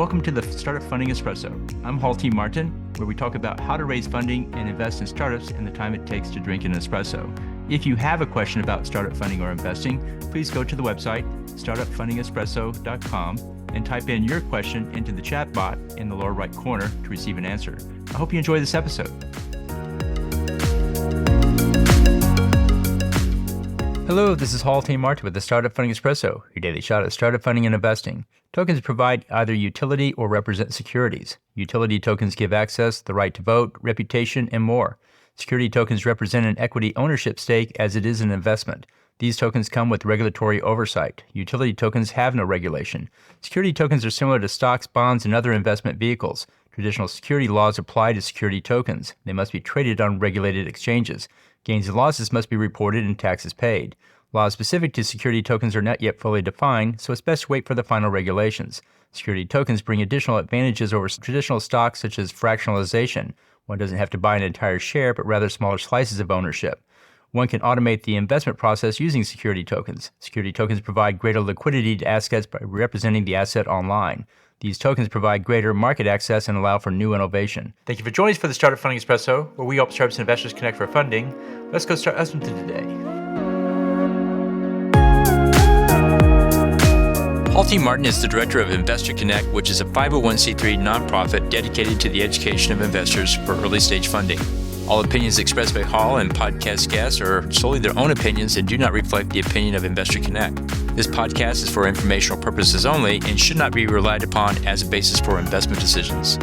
Welcome to the Startup Funding Espresso. I'm Hall T. Martin, where we talk about how to raise funding and invest in startups and the time it takes to drink an espresso. If you have a question about startup funding or investing, please go to the website, startupfundingespresso.com, and type in your question into the chat bot in the lower right corner to receive an answer. I hope you enjoy this episode. Hello, this is Hall T. Martin with the Startup Funding Espresso, your daily shot at startup funding and investing. Tokens provide either utility or represent securities. Utility tokens give access, the right to vote, reputation, and more. Security tokens represent an equity ownership stake as it is an investment. These tokens come with regulatory oversight. Utility tokens have no regulation. Security tokens are similar to stocks, bonds, and other investment vehicles. Traditional security laws apply to security tokens. They must be traded on regulated exchanges. Gains and losses must be reported and taxes paid. Laws specific to security tokens are not yet fully defined, so it's best to wait for the final regulations. Security tokens bring additional advantages over traditional stocks such as fractionalization. One doesn't have to buy an entire share, but rather smaller slices of ownership. One can automate the investment process using security tokens. Security tokens provide greater liquidity to assets by representing the asset online. These tokens provide greater market access and allow for new innovation. Thank you for joining us for the Startup Funding Espresso, where we help startups and investors connect for funding. Let's go start listening to today. Hall T. Martin is the director of Investor Connect, which is a 501c3 nonprofit dedicated to the education of investors for early stage funding. All opinions expressed by Hall and podcast guests are solely their own opinions and do not reflect the opinion of Investor Connect. This podcast is for informational purposes only and should not be relied upon as a basis for investment decisions.